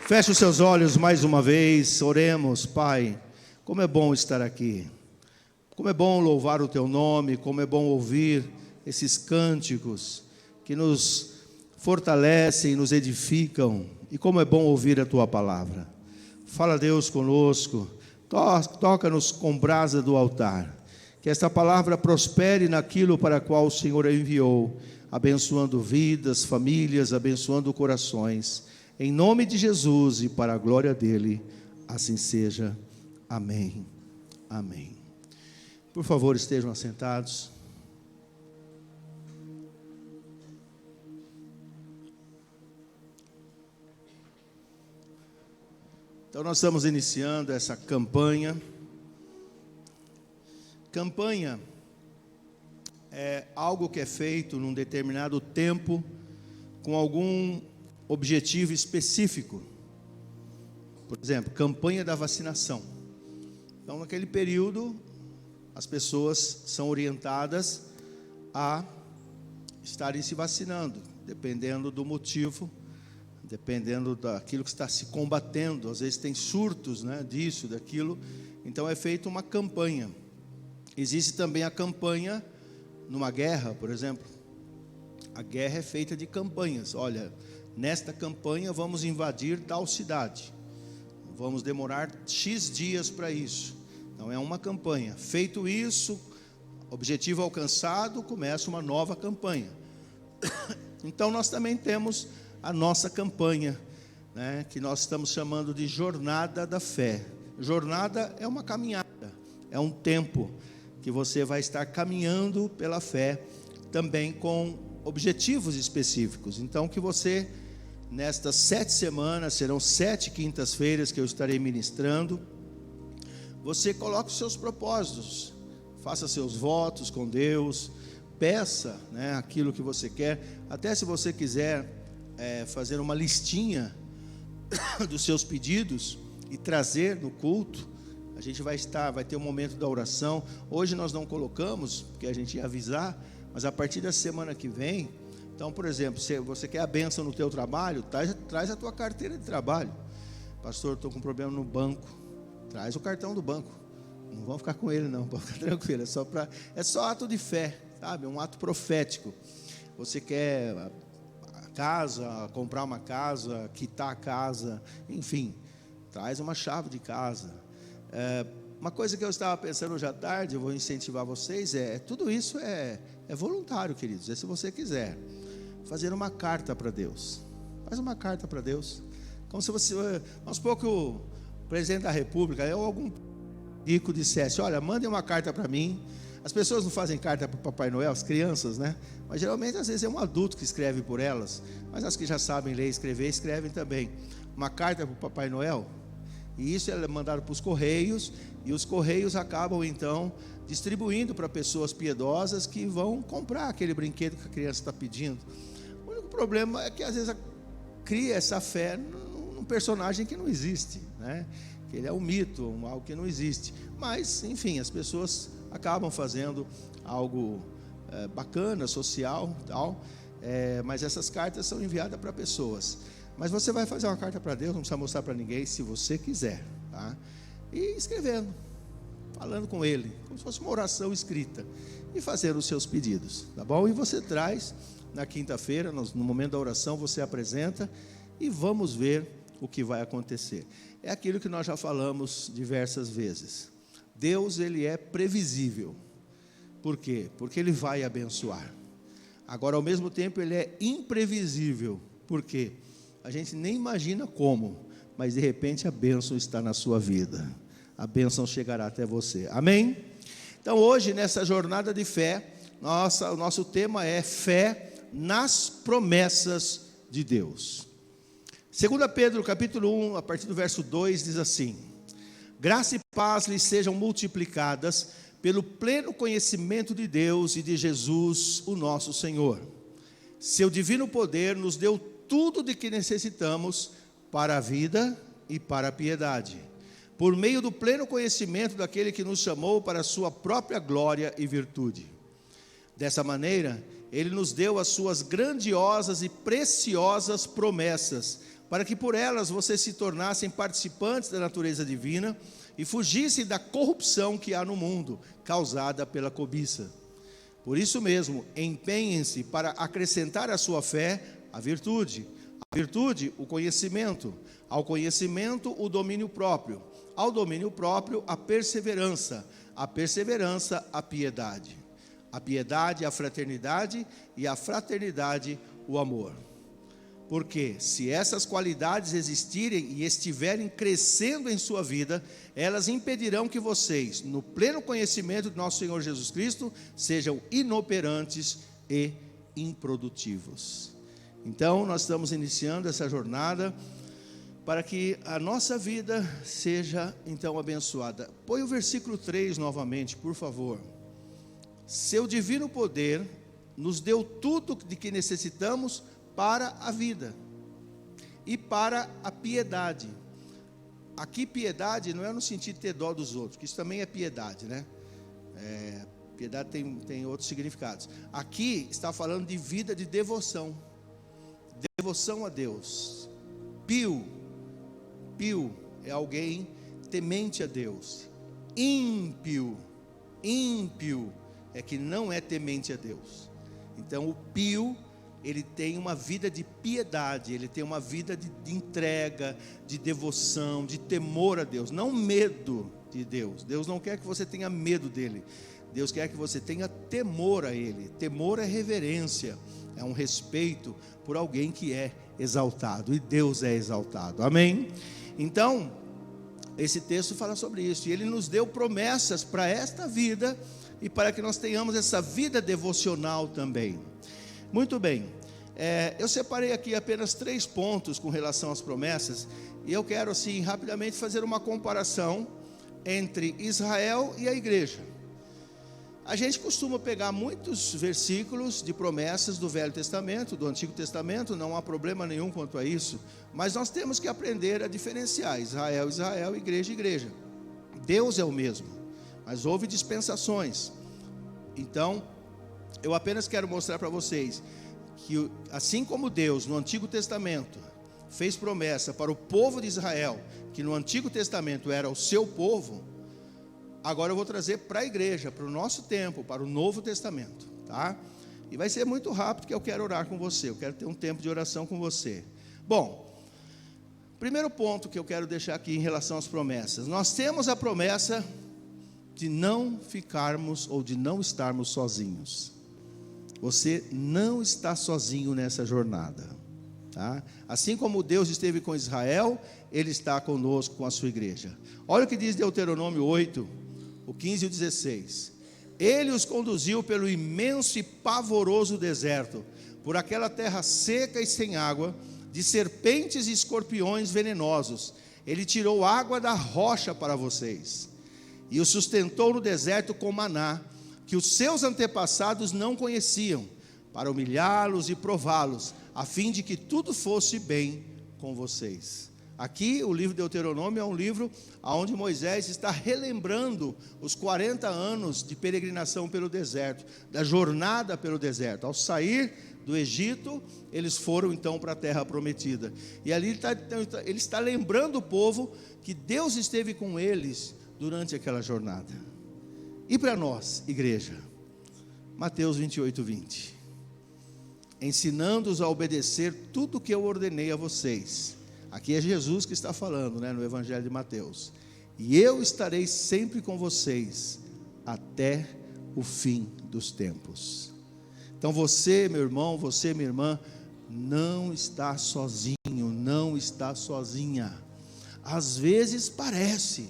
Feche os seus olhos mais uma vez, oremos. Pai, como é bom estar aqui, como é bom louvar o Teu nome, como é bom ouvir esses cânticos que nos fortalecem, nos edificam, e como é bom ouvir a Tua palavra. Fala, Deus, conosco, toca-nos com brasa do altar, que esta palavra prospere naquilo para qual o Senhor a enviou, abençoando vidas, famílias, abençoando corações. Em nome de Jesus e para a glória dele, assim seja. Amém. Amém. Por favor, estejam assentados. Então, nós estamos iniciando essa campanha. Campanha é algo que é feito num determinado tempo, com algum objetivo específico. Por exemplo, campanha da vacinação. Então, naquele período, as pessoas são orientadas a estarem se vacinando, dependendo do motivo, dependendo daquilo que está se combatendo. Às vezes tem surtos, disso, daquilo. Então, é feita uma campanha. Existe também a campanha numa guerra, por exemplo. A guerra é feita de campanhas. Olha, nesta campanha vamos invadir tal cidade. Vamos demorar X dias para isso. Então é uma campanha. Feito isso, objetivo alcançado, começa uma nova campanha. Então nós também temos a nossa campanha, que nós estamos chamando de Jornada da Fé. Jornada é uma caminhada, é um tempo que você vai estar caminhando pela fé, também com objetivos específicos. Então que você, nestas 7 semanas, serão 7 quintas-feiras que eu estarei ministrando, você coloque os seus propósitos, faça seus votos com Deus, peça aquilo que você quer. Até se você quiser fazer uma listinha dos seus pedidos e trazer no culto, a gente vai ter um momento da oração. Hoje nós não colocamos, porque a gente ia avisar, mas a partir da semana que vem. Então, por exemplo, se você quer a bênção no teu trabalho, traz a tua carteira de trabalho. Pastor, estou com um problema no banco. Traz o cartão do banco. Não vão ficar com ele não, pode ficar tranquilo. É só ato de fé, sabe? Um ato profético. Você quer a casa, comprar uma casa, quitar a casa, enfim, traz uma chave de casa. Uma coisa que eu estava pensando hoje à tarde, eu vou incentivar vocês, tudo isso é voluntário, queridos. Se você quiser fazer uma carta para Deus, faz uma carta para Deus, como se você, vamos supor que o presidente da república, ou algum rico dissesse, olha, mandem uma carta para mim. As pessoas não fazem carta para o Papai Noel, as crianças, mas geralmente às vezes é um adulto que escreve por elas, mas as que já sabem ler e escrever, escrevem também uma carta para o Papai Noel. E isso é mandado para os Correios, e os Correios acabam então distribuindo para pessoas piedosas que vão comprar aquele brinquedo que a criança está pedindo. O único problema é que às vezes cria essa fé num personagem que não existe, que ele é um mito, algo que não existe. Mas, enfim, as pessoas acabam fazendo algo bacana, social, tal. Mas essas cartas são enviadas para pessoas. Mas você vai fazer uma carta para Deus, não precisa mostrar para ninguém, se você quiser, e escrevendo, falando com Ele, como se fosse uma oração escrita, e fazer os seus pedidos, tá bom? E você traz na quinta-feira, no momento da oração, você apresenta, e vamos ver o que vai acontecer. É aquilo que nós já falamos diversas vezes. Deus, Ele é previsível. Por quê? Porque Ele vai abençoar. Agora, ao mesmo tempo, Ele é imprevisível. Por quê? A gente nem imagina como, mas de repente a bênção está na sua vida. A bênção chegará até você. Amém? Então hoje, nessa jornada de fé, o nosso tema é fé nas promessas de Deus. 2 Pedro capítulo 1, a partir do verso 2, diz assim: graça e paz lhes sejam multiplicadas pelo pleno conhecimento de Deus e de Jesus, o nosso Senhor. Seu divino poder nos deu tudo de que necessitamos para a vida e para a piedade, por meio do pleno conhecimento daquele que nos chamou para a sua própria glória e virtude. Dessa maneira, Ele nos deu as suas grandiosas e preciosas promessas, para que por elas vocês se tornassem participantes da natureza divina e fugissem da corrupção que há no mundo, causada pela cobiça. Por isso mesmo, empenhem-se para acrescentar à sua fé a virtude, o conhecimento, ao conhecimento o domínio próprio, ao domínio próprio a perseverança, a piedade, a fraternidade e a fraternidade o amor. Porque se essas qualidades existirem e estiverem crescendo em sua vida, elas impedirão que vocês, no pleno conhecimento de nosso Senhor Jesus Cristo, sejam inoperantes e improdutivos. Então, nós estamos iniciando essa jornada para que a nossa vida seja, então, abençoada. Põe o versículo 3 novamente, por favor. Seu divino poder nos deu tudo de que necessitamos para a vida e para a piedade. Aqui piedade não é no sentido de ter dó dos outros, que isso também é piedade, né? Piedade tem outros significados. Aqui está falando de vida de devoção, devoção a Deus. Pio é alguém temente a Deus. Ímpio é que não é temente a Deus. Então o pio, ele tem uma vida de piedade, ele tem uma vida de entrega, de devoção, de temor a Deus, não medo de Deus. Deus não quer que você tenha medo dele, Deus quer que você tenha temor a ele. Temor é reverência, é um respeito por alguém que é exaltado, e Deus é exaltado, amém? Então, esse texto fala sobre isso, e ele nos deu promessas para esta vida, e para que nós tenhamos essa vida devocional também. Muito bem, eu separei aqui apenas 3 pontos com relação às promessas, e eu quero assim rapidamente fazer uma comparação entre Israel e a igreja. A gente costuma pegar muitos versículos de promessas do Velho Testamento, do Antigo Testamento, não há problema nenhum quanto a isso, mas nós temos que aprender a diferenciar Israel, Israel, igreja, igreja. Deus é o mesmo, mas houve dispensações. Então, eu apenas quero mostrar para vocês que assim como Deus no Antigo Testamento fez promessa para o povo de Israel, que no Antigo Testamento era o seu povo, agora eu vou trazer para a igreja, para o nosso tempo, para o Novo Testamento, tá? E vai ser muito rápido, que eu quero orar com você, eu quero ter um tempo de oração com você. Bom, primeiro ponto que eu quero deixar aqui em relação às promessas. Nós temos a promessa de não ficarmos ou de não estarmos sozinhos. Você não está sozinho nessa jornada, tá? Assim como Deus esteve com Israel, Ele está conosco, com a sua igreja. Olha o que diz Deuteronômio 8, o 15 e o 16. Ele os conduziu pelo imenso e pavoroso deserto, por aquela terra seca e sem água, de serpentes e escorpiões venenosos. Ele tirou água da rocha para vocês, e os sustentou no deserto com maná, que os seus antepassados não conheciam, para humilhá-los e prová-los, a fim de que tudo fosse bem com vocês. Aqui o livro de Deuteronômio é um livro onde Moisés está relembrando os 40 anos de peregrinação pelo deserto, da jornada pelo deserto. Ao sair do Egito, eles foram então para a terra prometida, e ali ele está lembrando o povo que Deus esteve com eles durante aquela jornada. E para nós, igreja, Mateus 28, 20, ensinando-os a obedecer tudo o que eu ordenei a vocês. Aqui é Jesus que está falando, né, no Evangelho de Mateus. E eu estarei sempre com vocês até o fim dos tempos. Então você, meu irmão, você, minha irmã, não está sozinho, não está sozinha. Às vezes parece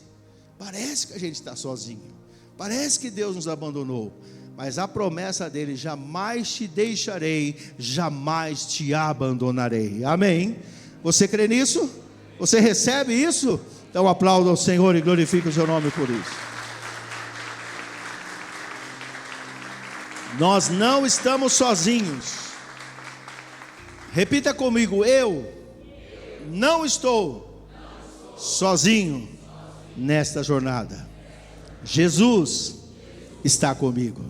que a gente está sozinho, parece que Deus nos abandonou, mas a promessa dele: jamais te deixarei, jamais te abandonarei. Amém? Você crê nisso? Você recebe isso? Então aplauda ao Senhor e glorifique o seu nome por isso. Nós não estamos sozinhos. Repita comigo: eu não estou sozinho nesta jornada. Jesus está comigo.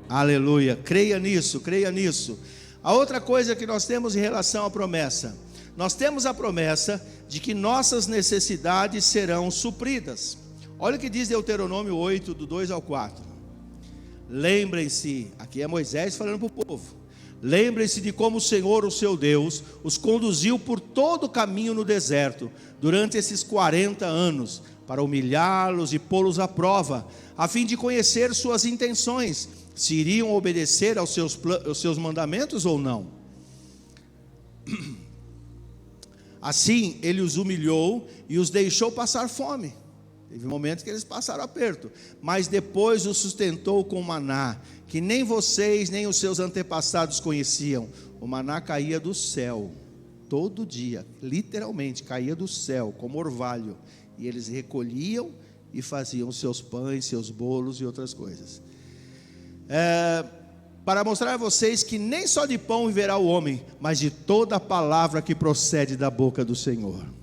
Aleluia. Creia nisso, creia nisso. A outra coisa que nós temos em relação à promessa: nós temos a promessa de que nossas necessidades serão supridas. Olha o que diz Deuteronômio 8, do 2 ao 4. Lembrem-se, aqui é Moisés falando para o povo. Lembrem-se de como o Senhor, o seu Deus, os conduziu por todo o caminho no deserto, durante esses 40 anos, para humilhá-los e pô-los à prova, a fim de conhecer suas intenções, se iriam obedecer aos seus mandamentos ou não. Assim, ele os humilhou e os deixou passar fome. Teve momentos que eles passaram aperto, mas depois os sustentou com maná, que nem vocês nem os seus antepassados conheciam. O maná caía do céu, todo dia, literalmente, caía do céu, como orvalho. E eles recolhiam e faziam seus pães, seus bolos e outras coisas. Para mostrar a vocês que nem só de pão viverá o homem, mas de toda a palavra que procede da boca do Senhor.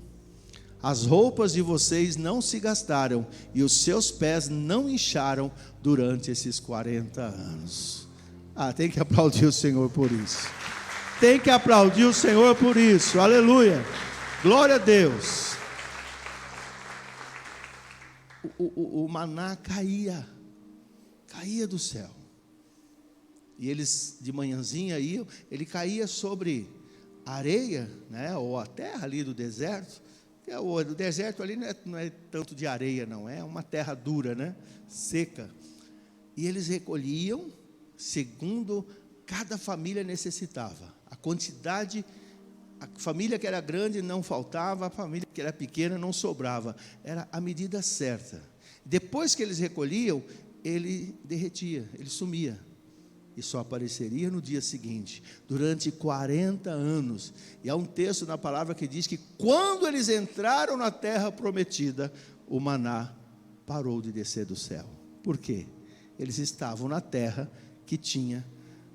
As roupas de vocês não se gastaram e os seus pés não incharam durante esses 40 anos. Tem que aplaudir o Senhor por isso. Tem que aplaudir o Senhor por isso. Aleluia. Glória a Deus. O maná caía do céu. E eles de manhãzinha iam, ele caía sobre a areia, né, ou a terra ali do deserto. O deserto ali não é tanto de areia, não, é uma terra dura, né, seca. E eles recolhiam segundo cada família necessitava. A quantidade, a família que era grande não faltava, a família que era pequena não sobrava. Era a medida certa. Depois que eles recolhiam, ele derretia, ele sumia. E só apareceria no dia seguinte, durante 40 anos. E há um texto na palavra que diz que quando eles entraram na terra prometida, o maná parou de descer do céu. Por quê? Eles estavam na terra que tinha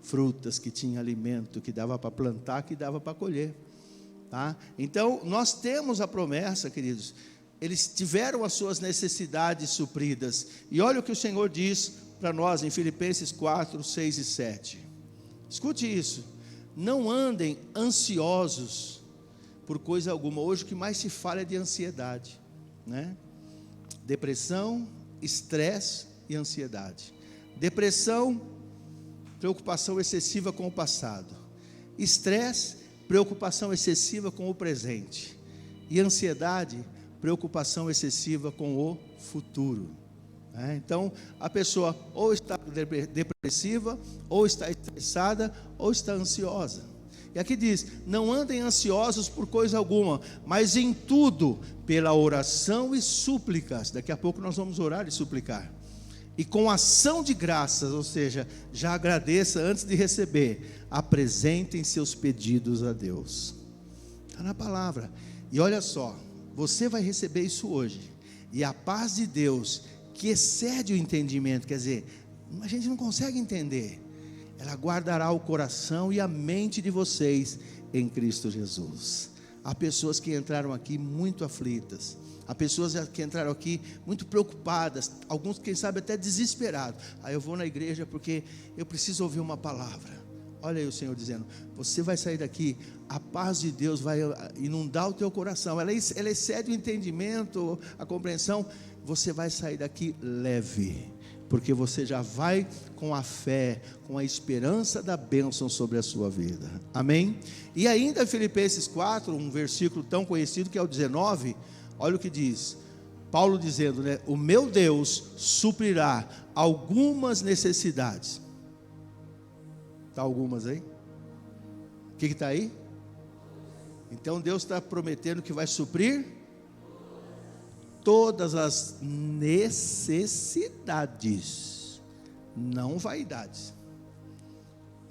frutas, que tinha alimento, que dava para plantar, que dava para colher. Tá? Então, nós temos a promessa, queridos. Eles tiveram as suas necessidades supridas. E olha o que o Senhor diz para nós em Filipenses 4, 6 e 7. Escute isso. Não andem ansiosos por coisa alguma. Hoje o que mais se fala é de ansiedade, né? Depressão, estresse e ansiedade. Depressão, preocupação excessiva com o passado. Estresse, preocupação excessiva com o presente. E ansiedade, preocupação excessiva com o futuro. Então, a pessoa ou está depressiva, ou está estressada, ou está ansiosa. E aqui diz, não andem ansiosos por coisa alguma, mas em tudo, pela oração e súplicas. Daqui a pouco nós vamos orar e suplicar. E com ação de graças, ou seja, já agradeça antes de receber, apresentem seus pedidos a Deus. Está na palavra. E olha só, você vai receber isso hoje. E a paz de Deus, que excede o entendimento, quer dizer, a gente não consegue entender, ela guardará o coração e a mente de vocês em Cristo Jesus. Há pessoas que entraram aqui muito aflitas, há pessoas que entraram aqui muito preocupadas, alguns quem sabe até desesperados. Eu vou na igreja porque eu preciso ouvir uma palavra. Olha aí o Senhor dizendo, você vai sair daqui, a paz de Deus vai inundar o teu coração, ela excede o entendimento, a compreensão. Você vai sair daqui leve, porque você já vai com a fé, com a esperança da bênção sobre a sua vida, amém? E ainda Filipenses 4, um versículo tão conhecido que é o 19, olha o que diz, Paulo dizendo, né, o meu Deus suprirá algumas necessidades. Está algumas aí? O que está aí? Então Deus está prometendo que vai suprir todas as necessidades, não vaidades,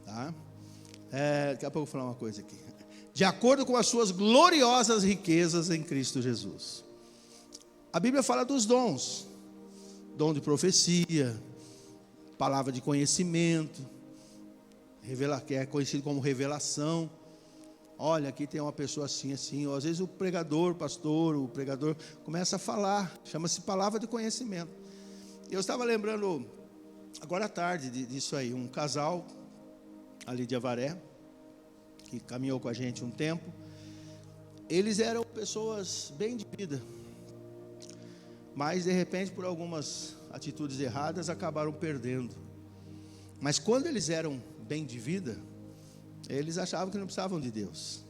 tá? Daqui a pouco eu vou falar uma coisa aqui. De acordo com as suas gloriosas riquezas em Cristo Jesus. A Bíblia fala dos dons, dom de profecia, palavra de conhecimento, que é conhecido como revelação. Olha, aqui tem uma pessoa assim, assim. Ou às vezes o pregador começa a falar, chama-se palavra de conhecimento. Eu estava lembrando, agora à tarde, disso aí, um casal ali de Avaré, que caminhou com a gente um tempo, eles eram pessoas bem de vida, mas de repente por algumas atitudes erradas acabaram perdendo. Mas quando eles eram bem de vida, eles achavam que não precisavam de Deus.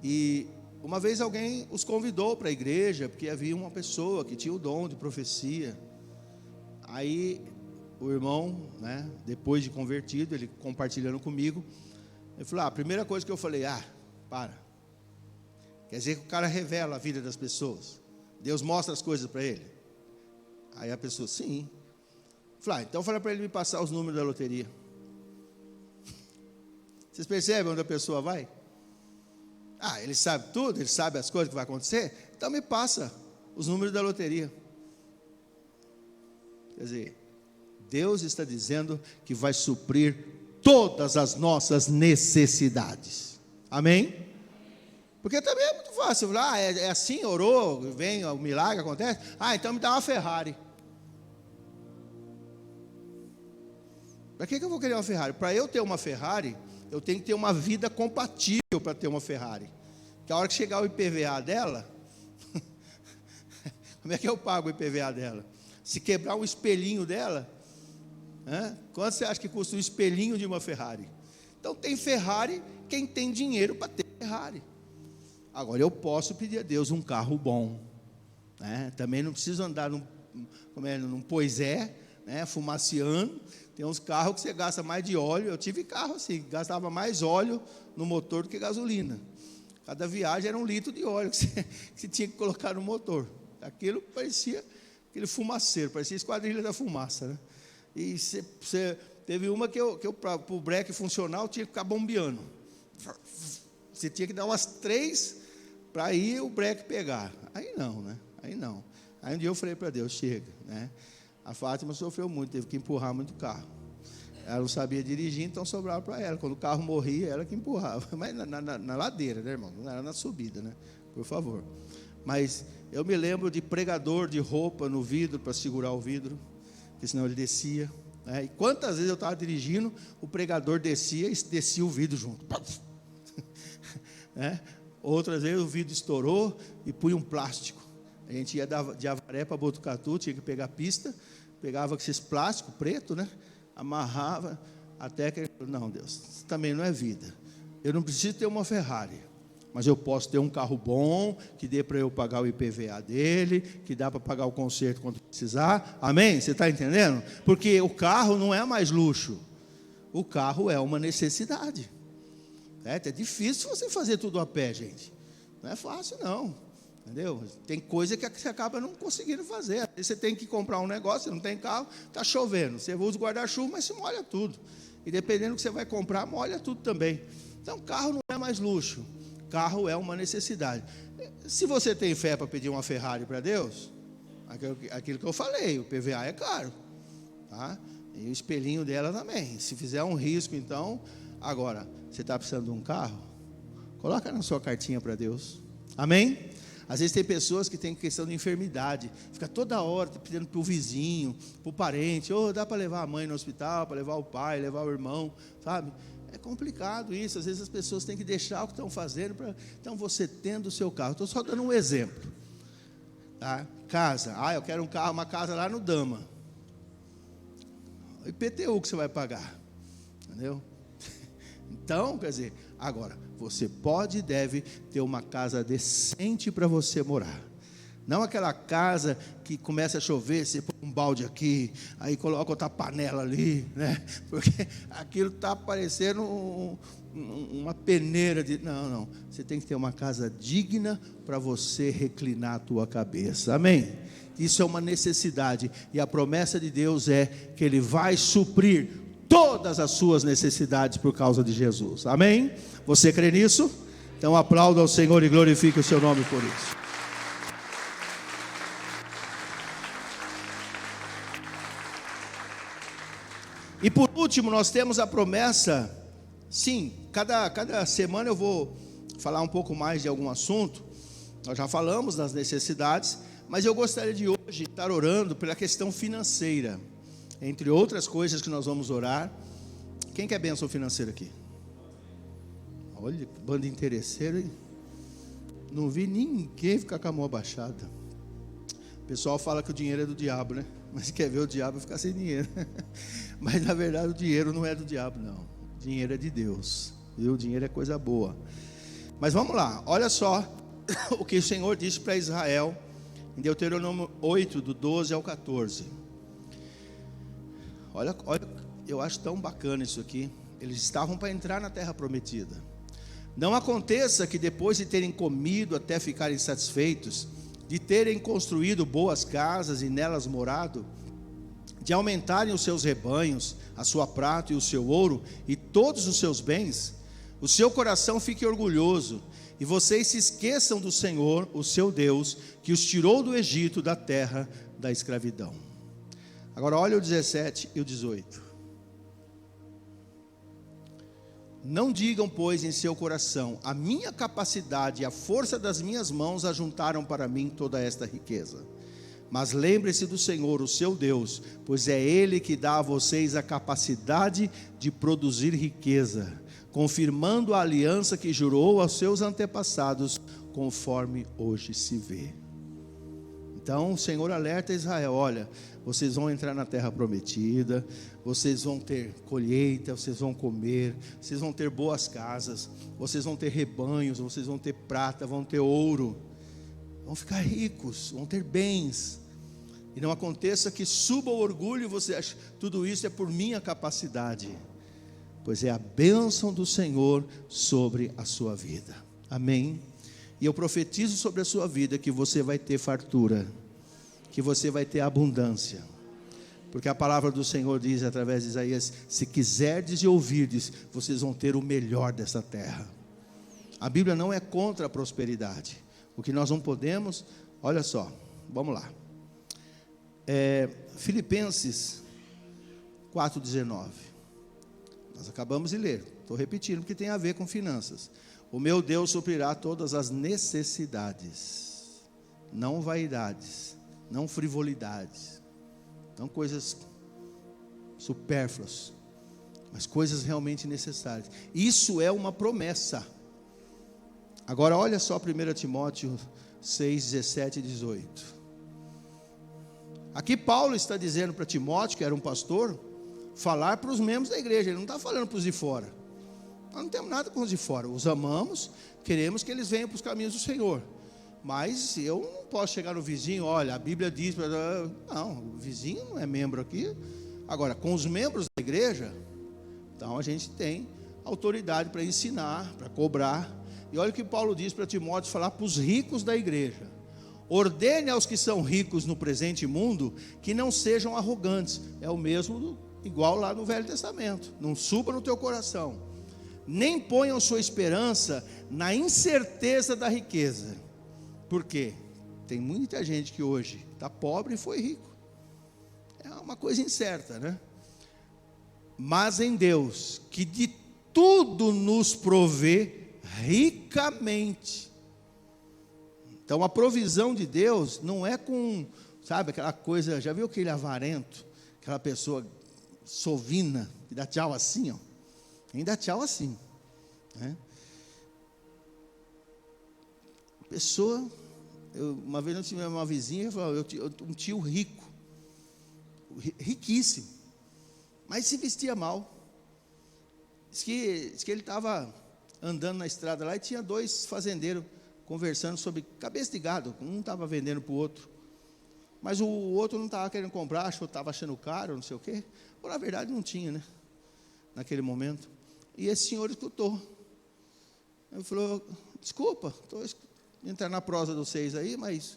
E uma vez alguém os convidou para a igreja, porque havia uma pessoa que tinha o dom de profecia. Aí o irmão, né, depois de convertido, ele compartilhando comigo, ele falou: a primeira coisa que eu falei: para. Quer dizer que o cara revela a vida das pessoas, Deus mostra as coisas para ele. Aí a pessoa: sim. Eu falei: então fala para ele me passar os números da loteria. Vocês percebem onde a pessoa vai? Ele sabe tudo, ele sabe as coisas que vai acontecer, então me passa os números da loteria. Quer dizer, Deus está dizendo que vai suprir todas as nossas necessidades. Amém? Porque também é muito fácil falar: é assim, orou, vem o milagre, acontece. Então me dá uma Ferrari. Para que eu vou querer uma Ferrari? Para eu ter uma Ferrari, eu tenho que ter uma vida compatível para ter uma Ferrari. Que a hora que chegar o IPVA dela, como é que eu pago o IPVA dela? Se quebrar um espelhinho dela, quanto você acha que custa um espelhinho de uma Ferrari? Então tem Ferrari quem tem dinheiro para ter Ferrari. Agora eu posso pedir a Deus um carro bom, né? Também não preciso andar num Poisé, né, fumaciando. Tem uns carros que você gasta mais de óleo. Eu tive carro assim, gastava mais óleo no motor do que gasolina. Cada viagem era 1 litro de óleo que você tinha que colocar no motor. Aquilo parecia aquele fumaceiro, parecia a Esquadrilha da Fumaça, né? E teve uma que eu para o breque funcionar, eu tinha que ficar bombeando. Você tinha que dar umas 3 para ir o breque pegar. Aí não, né? Aí não. Aí um dia eu falei para Deus: chega, né? A Fátima sofreu muito, teve que empurrar muito o carro. Ela não sabia dirigir, então sobrava para ela. Quando o carro morria, ela que empurrava. Mas na ladeira, né, irmão? Não era na subida, né? Por favor. Mas eu me lembro de pregador de roupa no vidro para segurar o vidro, porque senão ele descia, né? E quantas vezes eu estava dirigindo, o pregador descia e descia o vidro junto. Né? Outras vezes o vidro estourou e punha um plástico. A gente ia de Avaré para Botucatu, tinha que pegar pista, pegava esses plásticos preto, né? Amarrava, até que ele falou: não, Deus, isso também não é vida. Eu não preciso ter uma Ferrari, mas eu posso ter um carro bom, que dê para eu pagar o IPVA dele, que dá para pagar o conserto quando precisar. Amém? Você está entendendo? Porque o carro não é mais luxo, o carro é uma necessidade. É difícil você fazer tudo a pé, gente. Não é fácil, não. Entendeu? Tem coisa que você acaba não conseguindo fazer. Você tem que comprar um negócio, você não tem carro, está chovendo. Você usa o guarda-chuva, mas se molha tudo. E dependendo do que você vai comprar, molha tudo também. Então, carro não é mais luxo. Carro é uma necessidade. Se você tem fé para pedir uma Ferrari para Deus, aquilo que eu falei, o PVA é caro, tá? E o espelhinho dela também. Se fizer um risco, então... Agora, você está precisando de um carro? Coloca na sua cartinha para Deus. Amém? Às vezes tem pessoas que têm questão de enfermidade, fica toda hora pedindo para o vizinho, para o parente: dá para levar a mãe no hospital, para levar o pai, levar o irmão, sabe? É complicado isso. Às vezes as pessoas têm que deixar o que estão fazendo. Então você tendo o seu carro, estou só dando um exemplo, tá? Casa, eu quero uma casa lá no Dama. O IPTU que você vai pagar, entendeu? Então, quer dizer, agora, você pode e deve ter uma casa decente para você morar. Não aquela casa que começa a chover, você põe um balde aqui, aí coloca outra panela ali, né? Porque aquilo está parecendo uma peneira de... Não. Você tem que ter uma casa digna para você reclinar a tua cabeça. Amém? Isso é uma necessidade. E a promessa de Deus é que Ele vai suprir todas as suas necessidades por causa de Jesus. Amém? Você crê nisso? Então aplauda ao Senhor e glorifique o seu nome por isso. E por último, nós temos a promessa. Sim, cada semana eu vou falar um pouco mais de algum assunto. Nós já falamos das necessidades, mas eu gostaria de hoje estar orando pela questão financeira. Entre outras coisas que nós vamos orar. Quem quer bênção financeira aqui? Olha, que bando interesseiro, hein? Não vi ninguém ficar com a mão abaixada. O pessoal fala que o dinheiro é do diabo, né? Mas quer ver o diabo ficar sem dinheiro. Mas na verdade o dinheiro não é do diabo, não. O dinheiro é de Deus. E o dinheiro é coisa boa. Mas vamos lá, olha só o que o Senhor disse para Israel em Deuteronômio 8, do 12 ao 14. Olha, eu acho tão bacana isso aqui. Eles estavam para entrar na terra prometida. Não aconteça que depois de terem comido até ficarem satisfeitos, de terem construído boas casas e nelas morado, de aumentarem os seus rebanhos, a sua prata e o seu ouro e todos os seus bens, o seu coração fique orgulhoso e vocês se esqueçam do Senhor, o seu Deus, que os tirou do Egito, da terra da escravidão. Agora olha o 17 e o 18. Não digam, pois, em seu coração: a minha capacidade e a força das minhas mãos ajuntaram para mim toda esta riqueza. Mas lembre-se do Senhor, o seu Deus, pois é Ele que dá a vocês a capacidade de produzir riqueza, confirmando a aliança que jurou aos seus antepassados, conforme hoje se vê. Então o Senhor alerta Israel: olha, vocês vão entrar na terra prometida, vocês vão ter colheita, vocês vão comer, vocês vão ter boas casas, vocês vão ter rebanhos, vocês vão ter prata, vão ter ouro, vão ficar ricos, vão ter bens. E não aconteça que suba o orgulho e você acha tudo isso é por minha capacidade, pois é a bênção do Senhor sobre a sua vida. Amém? E eu profetizo sobre a sua vida que você vai ter fartura, que você vai ter abundância, porque a palavra do Senhor diz através de Isaías: se quiserdes e ouvirdes, vocês vão ter o melhor dessa terra. A Bíblia não é contra a prosperidade. O que nós não podemos, olha só, vamos lá, Filipenses 4,19, nós acabamos de ler, estou repetindo porque tem a ver com finanças. O meu Deus suprirá todas as necessidades, não vaidades, não frivolidades, não coisas supérfluas, mas coisas realmente necessárias. Isso é uma promessa. Agora olha só 1 Timóteo 6, 17 e 18. Aqui Paulo está dizendo para Timóteo, que era um pastor, falar para os membros da igreja. Ele não está falando para os de fora. Nós não temos nada com os de fora, os amamos, queremos que eles venham para os caminhos do Senhor. Mas eu não posso chegar no vizinho: olha, a Bíblia diz, não, o vizinho não é membro aqui. Agora, com os membros da igreja, então a gente tem autoridade para ensinar, para cobrar. E olha o que Paulo diz para Timóteo falar para os ricos da igreja: ordene aos que são ricos no presente mundo que não sejam arrogantes. É o mesmo, igual lá no Velho Testamento. Não suba no teu coração, nem ponham sua esperança na incerteza da riqueza. Por quê? Tem muita gente que hoje está pobre e foi rico. É uma coisa incerta, né? Mas em Deus, que de tudo nos provê ricamente. Então a provisão de Deus não é com, sabe, aquela coisa, já viu aquele avarento? Aquela pessoa sovina, que dá tchau assim, ó. Quem dá tchau assim, né? Pessoa, uma vez eu tive uma vizinha, um tio rico, riquíssimo, mas se vestia mal. Diz que ele estava andando na estrada lá e tinha dois fazendeiros conversando sobre cabeça de gado. Um estava vendendo para o outro, mas o outro não estava querendo comprar, achou, estava achando caro, não sei o quê. Ou na verdade não tinha, né? Naquele momento. E esse senhor escutou. Ele falou: desculpa, estou entrando na prosa de vocês aí, mas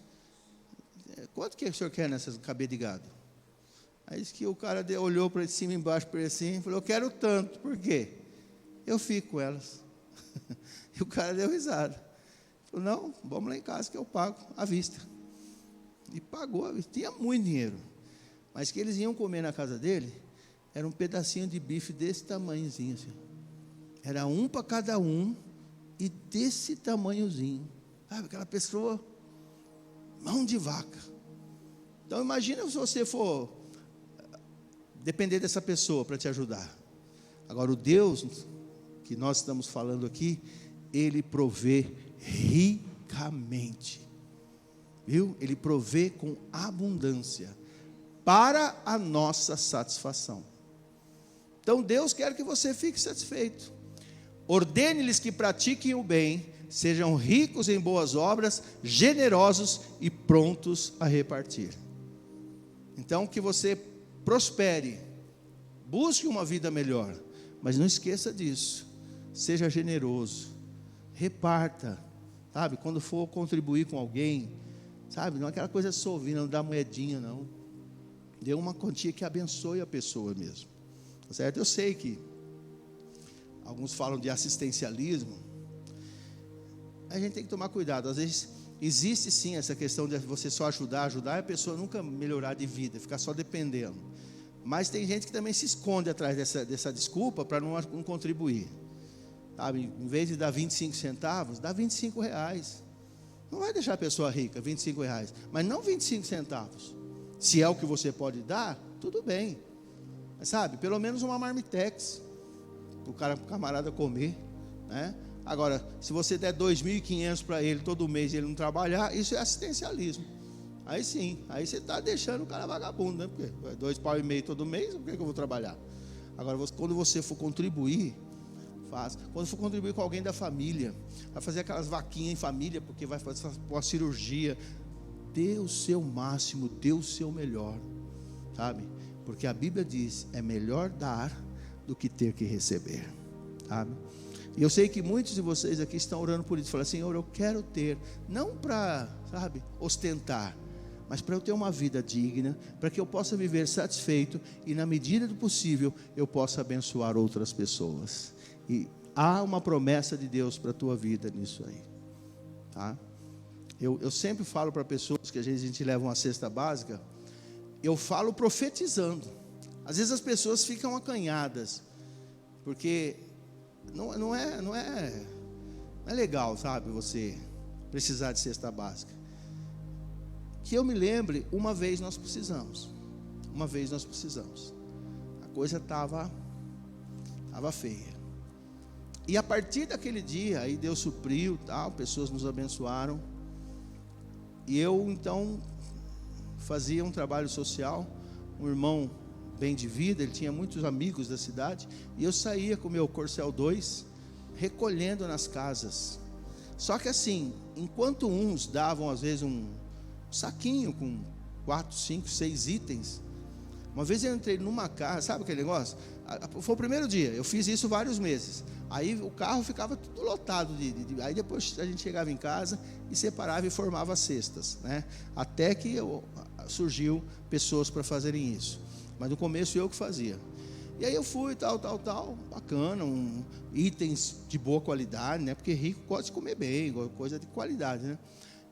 quanto que o senhor quer nessas cabeças de gado? Aí disse que o cara olhou para cima e embaixo para ele assim e falou: eu quero tanto. Por quê? Eu fico com elas. E o cara deu risada. Falou: não, vamos lá em casa que eu pago à vista. E pagou à vista. Tinha muito dinheiro. Mas que eles iam comer na casa dele, era um pedacinho de bife desse tamanhozinho assim. Era um para cada um e desse tamanhozinho. Sabe, aquela pessoa, mão de vaca. Então imagina se você for depender dessa pessoa para te ajudar. Agora o Deus que nós estamos falando aqui, Ele provê ricamente. Viu? Ele provê com abundância para a nossa satisfação. Então Deus quer que você fique satisfeito. Ordene-lhes que pratiquem o bem, sejam ricos em boas obras, generosos e prontos a repartir. Então que você prospere, busque uma vida melhor, mas não esqueça disso. Seja generoso, reparta, sabe? Quando for contribuir com alguém, sabe? Não é aquela coisa sovina, não dá moedinha, não. Dê uma quantia que abençoe a pessoa mesmo, tá certo? Eu sei que alguns falam de assistencialismo. A gente tem que tomar cuidado. Às vezes existe sim essa questão de você só ajudar e a pessoa nunca melhorar de vida, ficar só dependendo. Mas tem gente que também se esconde atrás dessa desculpa para não contribuir. Sabe? Em vez de dar 25 centavos, dá 25 reais. Não vai deixar a pessoa rica, 25 reais. Mas não 25 centavos. Se é o que você pode dar, tudo bem. Mas sabe, pelo menos uma marmitex para o camarada comer, né? Agora, se você der 2.500 para ele todo mês e ele não trabalhar, isso é assistencialismo. Aí sim, aí você está deixando o cara vagabundo, né? Porque 2,5 pau todo mês, por que eu vou trabalhar? Agora, quando você for contribuir, faça. Quando for contribuir com alguém da família, vai fazer aquelas vaquinhas em família, porque vai fazer uma cirurgia, dê o seu máximo, dê o seu melhor, sabe? Porque a Bíblia diz, é melhor dar do que ter que receber, sabe? E eu sei que muitos de vocês aqui estão orando por isso, falam, Senhor, eu quero ter, não para, sabe, ostentar, mas para eu ter uma vida digna, para que eu possa viver satisfeito e na medida do possível eu possa abençoar outras pessoas. E há uma promessa de Deus para a tua vida nisso aí, tá? Eu sempre falo para pessoas que às vezes a gente leva uma cesta básica, eu falo profetizando. Às vezes as pessoas ficam acanhadas, porque não é legal, sabe, você precisar de cesta básica. Que eu me lembre, uma vez nós precisamos. A coisa estava feia. E a partir daquele dia, aí Deus supriu, tal, pessoas nos abençoaram. E eu então fazia um trabalho social, um irmão bem de vida, ele tinha muitos amigos da cidade, e eu saía com o meu Corcel 2, recolhendo nas casas. Só que assim, enquanto uns davam às vezes um saquinho com 4, 5, 6 itens, uma vez eu entrei numa casa, sabe aquele negócio? Foi o primeiro dia, eu fiz isso vários meses. Aí o carro ficava tudo lotado, aí depois a gente chegava em casa e separava e formava cestas, né? Até que surgiu pessoas para fazerem isso. Mas no começo eu que fazia. E aí eu fui, tal, bacana, itens de boa qualidade, né? Porque rico gosta de comer bem, coisa de qualidade, né?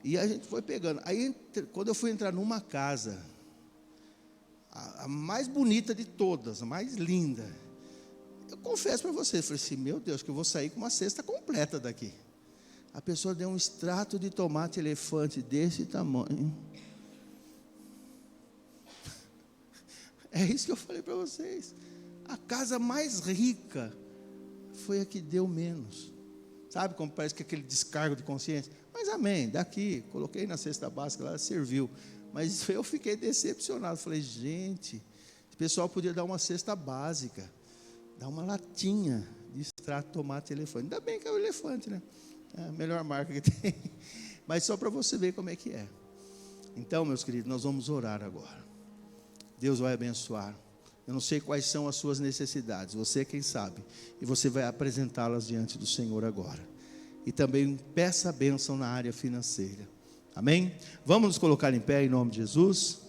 E a gente foi pegando. Aí quando eu fui entrar numa casa, a mais bonita de todas, a mais linda, eu confesso para vocês, falei assim, meu Deus, que eu vou sair com uma cesta completa daqui. A pessoa deu um extrato de tomate elefante desse tamanho. É isso que eu falei para vocês. A casa mais rica foi a que deu menos. Sabe como parece que aquele descargo de consciência? Mas amém, daqui, coloquei na cesta básica, ela serviu. Mas eu fiquei decepcionado. Falei, gente, o pessoal podia dar uma cesta básica, dar uma latinha de extrato de tomate elefante. Ainda bem que é o elefante, né? É a melhor marca que tem. Mas só para você ver como é que é. Então, meus queridos, nós vamos orar agora. Deus vai abençoar. Eu não sei quais são as suas necessidades, você é quem sabe. E você vai apresentá-las diante do Senhor agora. E também peça a bênção na área financeira. Amém? Vamos nos colocar em pé em nome de Jesus.